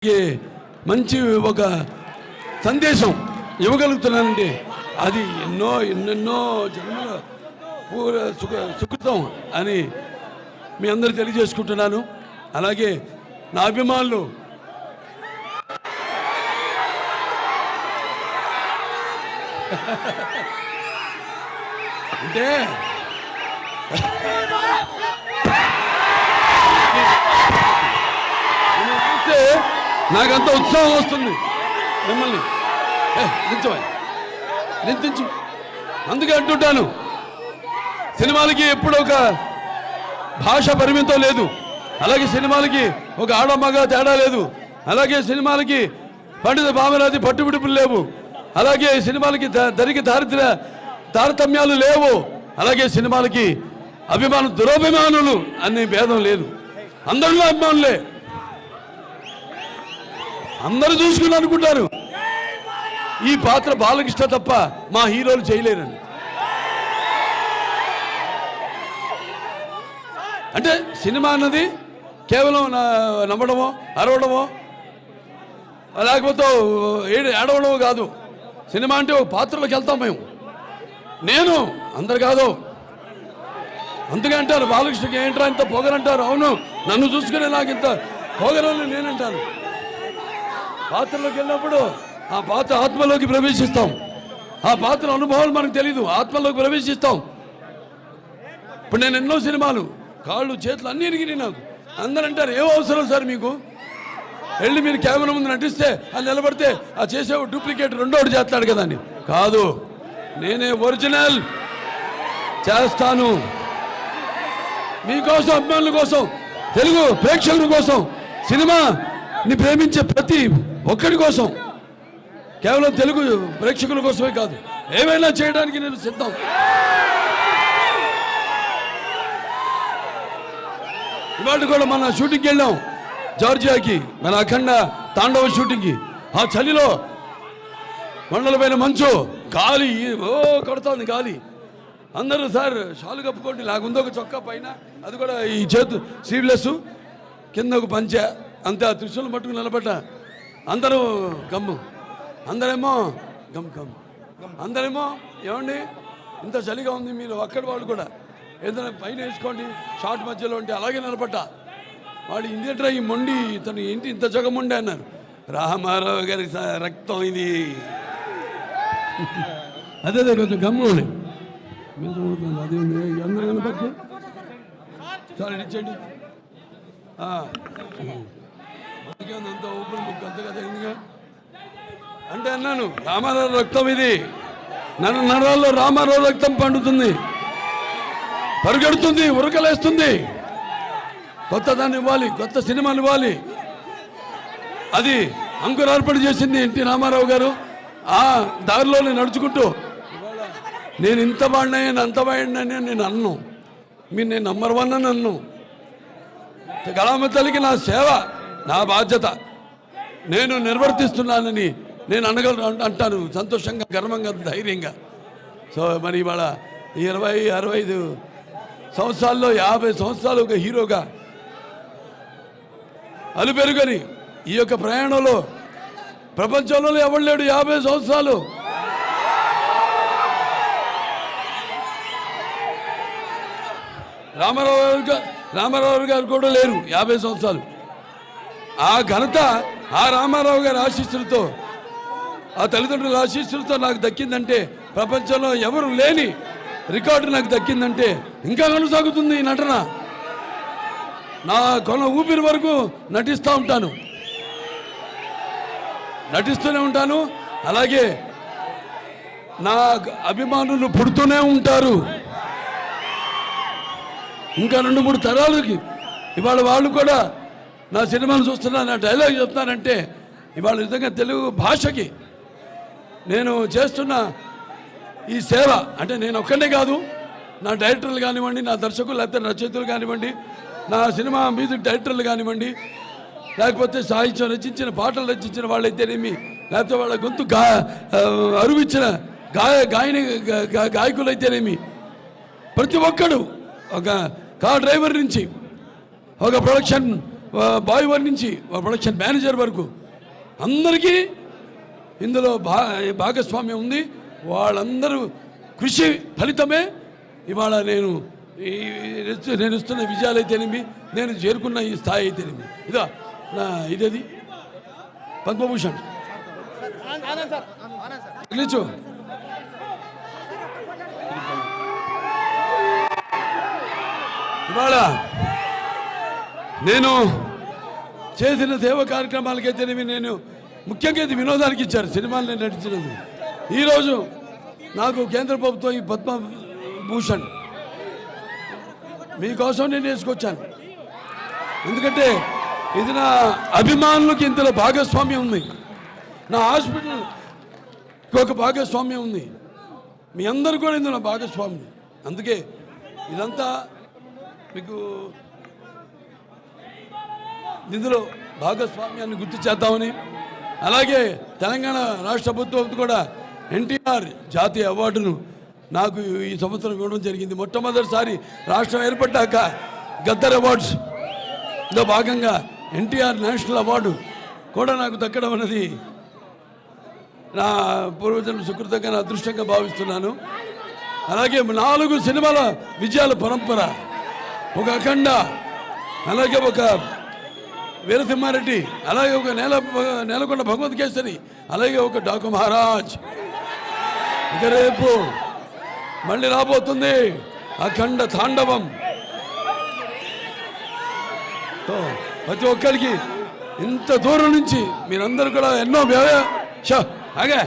మంచి ఒక సందేశం ఇవ్వగలుగుతున్నానండి. అది ఎన్నెన్నో జన్మల సుకృతం అని మీ అందరూ తెలియజేసుకుంటున్నాను. అలాగే నా అభిమానులు అంటే నాకంత ఉత్సాహం వస్తుంది మిమ్మల్ని నింతించు. అందుకే అంటుంటాను, సినిమాలకి ఎప్పుడు ఒక భాష పరిమితం లేదు, అలాగే సినిమాలకి ఒక ఆడమగ తేడా లేదు, అలాగే సినిమాలకి పండిత భావనాది పట్టుబిడుపులు లేవు, అలాగే సినిమాలకి దరికి తారతమ్యాలు లేవు, అలాగే సినిమాలకి అభిమానులు దురభిమానులు అనే భేదం లేదు. అందరిలో అభిమానులే, అందరూ చూసుకుని అనుకుంటారు ఈ పాత్ర బాలకృష్ణ తప్ప మా హీరోలు చేయలేరని. అంటే సినిమా అన్నది కేవలం నమ్మడమో అరవడమో లేకపోతే ఏడవడమో కాదు. సినిమా అంటే ఒక పాత్రలోకి వెళ్తాం మేము. నేను అందరు కాదు. అందుకే అంటారు బాలకృష్ణకి ఏంట్రా ఇంత పొగరంటారు. అవును, నన్ను చూసుకునే నాకు ఇంత పొగరని నేనంటాను. పాత్రలోకి వెళ్ళినప్పుడు ఆ పాత్ర ఆత్మలోకి ప్రవేశిస్తాం. ఆ పాత్ర అనుభవాలు మనకు తెలీదు, ఆత్మలోకి ప్రవేశిస్తాం. ఇప్పుడు నేను ఎన్నో సినిమాలు కాళ్ళు చేతులు అన్నీ ఎరిగినాయి నాకు. అందరూ అంటారు ఏం అవసరం సార్ మీకు, వెళ్ళి మీరు కెమెరా ముందు నటిస్తే అది నిలబడితే ఆ చేసే డూప్లికేట్ రెండోటి చేస్తాడు కదా అని. కాదు, నేనే ఒరిజినల్ చేస్తాను. మీకోసం, అభిమానుల కోసం, తెలుగు ప్రేక్షకుల కోసం, సినిమాని ప్రేమించే ప్రతి ఒక్కడి కోసం, కేవలం తెలుగు ప్రేక్షకుల కోసమే కాదు, ఏమైనా చేయడానికి నేను సిద్ధం. ఇవాళ కూడా మన షూటింగ్కి వెళ్ళాం జార్జియాకి, మన అఖండ తాండవ షూటింగ్కి. ఆ చలిలో కొండల పైన మంచు, గాలి కొడుతోంది గాలి. అందరూ సార్ షాలు కప్పుకోండి, నాకుందో ఒక చొక్కా పైన, అది కూడా ఈ చేతు స్లీవ్లెస్, కింద ఒక పంచె, అంతే. ఆ త్రిశూలం పట్టుకుని నిలబడ్డా. అందరూ గమ్ము, అందరేమో గమ్ గమ్, అందరేమో ఏమండి ఇంత చలిగా ఉంది, మీరు అక్కడి వాళ్ళు కూడా ఏదైనా పైన వేసుకోండి షార్ట్ మధ్యలో ఉంటే. అలాగే నిలబడ్డా. వాడు ఇండియన్ ఈ మొండి ఇతను ఏంటి ఇంత జగముండే అన్నారు. రామారావు గారి రక్తం ఇది. అదే కొంచెం గమ్ము అదే అందరూ కనపడి సార్ ఇచ్చేయండి. అంత ఊపిరి ముక్కు అంత కదా ఎందుగా అంటే అన్నాను, రామారావు రక్తం ఇది, నరాల్లో రామారావు రక్తం పండుతుంది, పరుగెడుతుంది, ఉరకలేస్తుంది. కొత్త దాన్ని ఇవ్వాలి, కొత్త సినిమాలు ఇవ్వాలి. అది అంకురార్పణ చేసింది ఎన్టీ రామారావు గారు. ఆ దారిలోనే నడుచుకుంటూ నేను ఇంత వాడినాయని అంత వాడినని నేను అన్ను, మీరు నేను నంబర్ 1 అని అన్ను. కళామ తల్లికి నా సేవ, నా బాధ్యత నేను నిర్వర్తిస్తున్నానని నేను అంటాను సంతోషంగా, గర్వంగా, ధైర్యంగా. సో మరి ఇవాళ 20-65 సంవత్సరాల్లో 50 సంవత్సరాలు ఒక హీరోగా అలుపెరుగని ఈ యొక్క ప్రయాణంలో ప్రపంచంలో ఎవరు లేడు 50 సంవత్సరాలు. రామారావు గారు కూడా లేరు 50 సంవత్సరాలు. ఆ ఘనత ఆ రామారావు గారి ఆశీస్సులతో, ఆ తల్లిదండ్రుల ఆశీస్సులతో నాకు దక్కిందంటే, ప్రపంచంలో ఎవరు లేని రికార్డు నాకు దక్కిందంటే ఇంకా కొనసాగుతుంది ఈ నటన. నా కొన ఊపిరి వరకు నటిస్తూనే ఉంటాను. అలాగే నా అభిమానులు పుడుతూనే ఉంటారు. ఇంకా 2-3 తరాలకి ఇవాళ వాళ్ళు కూడా నా సినిమాను చూస్తున్నా, నా డైలాగ్ చెప్తానంటే ఇవాళ నిజంగా తెలుగు భాషకి నేను చేస్తున్న ఈ సేవ అంటే నేను ఒక్కడే కాదు, నా డైరెక్టర్లు కానివ్వండి, నా దర్శకులు లేకపోతే రచయితలు కానివ్వండి, నా సినిమా మ్యూజిక్ డైరెక్టర్లు కానివ్వండి, లేకపోతే సాహిత్యం రచించిన పాటలు రచించిన వాళ్ళైతేనేమి, లేకపోతే వాళ్ళ గొంతు అరువిచ్చిన గాయకులైతేనేమి, ప్రతి ఒక్కడు, ఒక కార్ డ్రైవర్ నుంచి ఒక ప్రొడక్షన్ బాయ్ వన్ నుంచి ప్రొడక్షన్ మేనేజర్ వరకు అందరికీ ఇందులో భాగస్వామ్యం ఉంది. వాళ్ళందరూ కృషి ఫలితమే ఇవాళ నేను ఇస్తున్న విజయాలు అయితేనేమి, నేను చేరుకున్న ఈ స్థాయి అయితేనేమి. ఇదా నా ఇదేది పద్మభూషణ్ నిలిచు. ఇవాళ నేను చేసిన సేవ కార్యక్రమాలకైతేనేమి, నేను ముఖ్యంగా ఇది వినోదానికి ఇచ్చారు సినిమాలు నేను నటించినది. ఈరోజు నాకు కేంద్ర ప్రభుత్వం ఈ పద్మభూషణ్ మీకోసం నేను వేసుకొచ్చాను. ఎందుకంటే ఇది నా అభిమానులకి ఇందులో భాగస్వామ్యం ఉంది, నా హాస్పిటల్కి ఒక భాగస్వామ్యం ఉంది, మీ అందరూ కూడా ఇందులో భాగస్వామ్యం. అందుకే ఇదంతా మీకు ఇందులో భాగస్వామ్యాన్ని గుర్తు చేద్దామని, అలాగే తెలంగాణ రాష్ట్ర ప్రభుత్వం కూడా ఎన్టీఆర్ జాతీయ అవార్డును నాకు ఈ సంవత్సరం ఇవ్వడం జరిగింది. మొట్టమొదటిసారి రాష్ట్రం ఏర్పడ్డాక గద్దర్ అవార్డ్స్లో భాగంగా ఎన్టీఆర్ నేషనల్ అవార్డు కూడా నాకు దక్కడం అనేది నా పూర్వజన్మ సుకృతంగా, నా అదృష్టంగా భావిస్తున్నాను. అలాగే 4 సినిమాల విజయాల పరంపర, ఒక అఖండ, అలాగే ఒక వీరసింహారెడ్డి, అలాగే ఒక నేలకొండ భగవత్ కేసరి, అలాగే ఒక డాకు మహారాజ్. ఇక రేపు మళ్ళీ రాబోతుంది అఖండ తాండవం. ప్రతి ఒక్కరికి ఇంత దూరం నుంచి మీరందరూ కూడా ఎన్నో అలాగే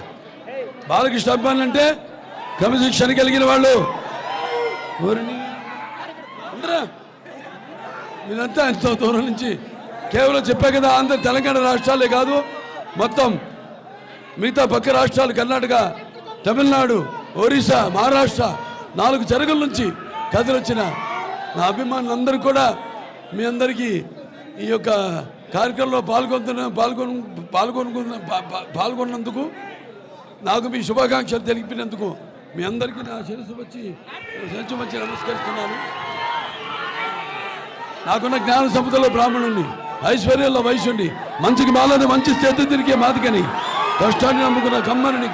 బాలకృష్ణ అభిమానులు అంటే క్రమశిక్షణ కలిగిన వాళ్ళు మీరంతా ఎంతో దూరం నుంచి కేవలం చెప్పే కదా, ఆంధ్ర తెలంగాణ రాష్ట్రాలే కాదు, మొత్తం మిగతా పక్క రాష్ట్రాలు కర్ణాటక, తమిళనాడు, ఒరిస్సా, మహారాష్ట్ర 4 చెరగుల నుంచి కథలొచ్చిన నా అభిమానులందరూ కూడా మీ అందరికీ ఈ యొక్క కార్యక్రమంలో పాల్గొన్నందుకు, నాకు మీ శుభాకాంక్షలు తెలిపినందుకు మీ అందరికీ నా శిరస్సు వచ్చి నమస్కరిస్తున్నాను. నాకున్న జ్ఞాన సంపదలో బ్రాహ్మణుణ్ణి, ఐశ్వర్యంలో వైశ్యుణ్ణి, మంచికి మాలని మంచి స్థితి తిరిగే మాదికని, కష్టాన్ని నమ్ముకున్న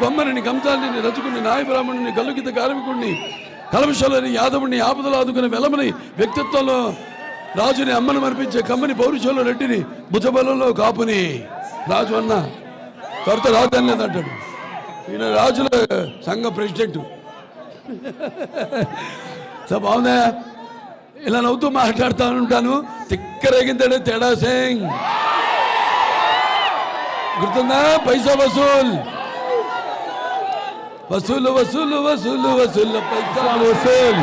కొమ్మరిని కంసాలిని, రచుకుని, నాయ బ్రాహ్మణుని, కలుగిత కార్మికుడిని, కలమశాలని, యాదవుడిని, ఆపదలు ఆదుకునే వెలమని, వ్యక్తిత్వంలో రాజుని, అమ్మను మర్పించే కమ్మని, పౌరుషంలో రెడ్డిని, భుజబలంలో కాపుని. రాజు అన్న త్వరత రాజు అనలేదంటాడు, ఈయన రాజుల సంఘ ప్రెసిడెంట్. బాగుందా? ఇలా నవ్వుతూ మాట్లాడుతూ ఉంటాను. తిక్కరేగిందే తేడా సింగ్ గుర్తుందా? పైసా వసూల్ వసూలు వసూలు వసూలు వసూలు పైసా వసూల్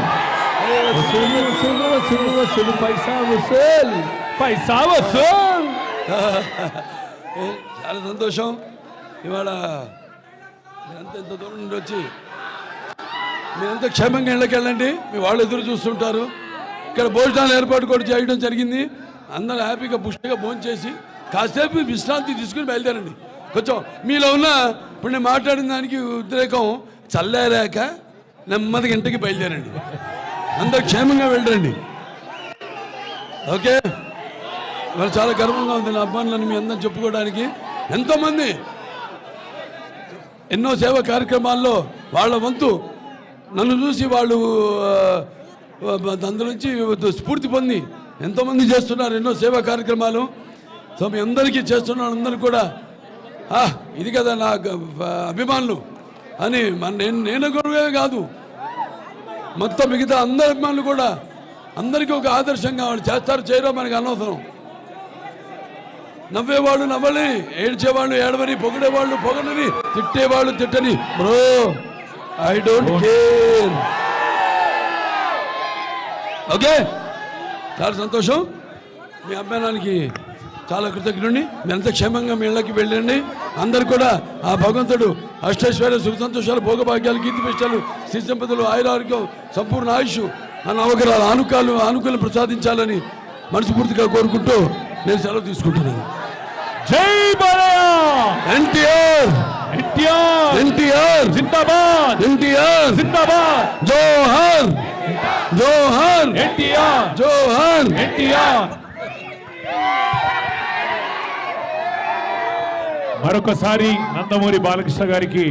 వసూలు వసూలు వసూలు వసూలు పైసా వసూల్ పైసా వసూల్. చాలా సంతోషం. ఇవాళ మీరంతా ఎంత దూరం నుండి వచ్చి మీరంతా క్షేమంగా ఇళ్ళకి వెళ్ళండి. మీ వాళ్ళు ఎదురు చూస్తుంటారు. ఇక్కడ భోజనాలు ఏర్పాటు కూడా చేయడం జరిగింది. అందరూ హ్యాపీగా పుష్టిగా భోజనం చేసి కాసేపు విశ్రాంతి తీసుకుని బయలుదేరండి. కొంచెం మీలో ఉన్న ఇప్పుడు నేను మాట్లాడిన దానికి ఉద్రేకం చల్లారాక నెమ్మదిగా ఇంటికి బయలుదేరండి. అందరూ క్షేమంగా వెళ్ళండి. ఓకే, వాళ్ళు చాలా గర్వంగా ఉంది నా అబ్బాయిలను మీ అందరం చెప్పుకోవడానికి. ఎంతోమంది ఎన్నో సేవా కార్యక్రమాల్లో వాళ్ళ వంతు నన్ను చూసి వాళ్ళు అందులో నుంచి స్ఫూర్తి పొంది ఎంతోమంది చేస్తున్నారు ఎన్నో సేవా కార్యక్రమాలు. సో మీ అందరికీ చేస్తున్నారు. అందరూ కూడా ఇది కదా నా అభిమానులు అని నేను కూడా కాదు, మొత్తం మిగతా అందరి అభిమానులు కూడా అందరికీ ఒక ఆదర్శంగా వాళ్ళు చేస్తారు చేయడం మనకి అనవసరం. నవ్వేవాళ్ళు నవ్వని, ఏడ్చేవాళ్ళు ఏడవని, పొగిడేవాళ్ళు పొగడని, తిట్టేవాళ్ళు తిట్టని. Bro I don't care. Okay, చాలా సంతోషం. మీ అభిమానానికి చాలా కృతజ్ఞుడిని. మీ అంత క్షేమంగా మీ ఇళ్ళకి వెళ్ళండి. అందరు కూడా ఆ భగవంతుడు అష్టైశ్వర్య సుఖ సంతోషాలు, భోగభాగ్యాలు, కీర్తిపిష్టాలు, శ్రీ సంపదలు, ఆయురారోగ్యం, సంపూర్ణ ఆయుష్, ఆ నవగ్రహాల ఆనుకూలం ప్రసాదించాలని మనస్ఫూర్తిగా కోరుకుంటూ నేను సెలవు తీసుకుంటున్నాను. జై బాలయ్య! ఎన్టీఆర్ ఎన్టీఆర్ ఎన్టీఆర్ జిందాబాద్! ఎన్టీఆర్ జిందాబాద్! జోహార్ జోహార్ ఎన్టీఆర్! జోహార్ ఎన్టీఆర్! మరొకసారి నందమూరి బాలకృష్ణ గారికి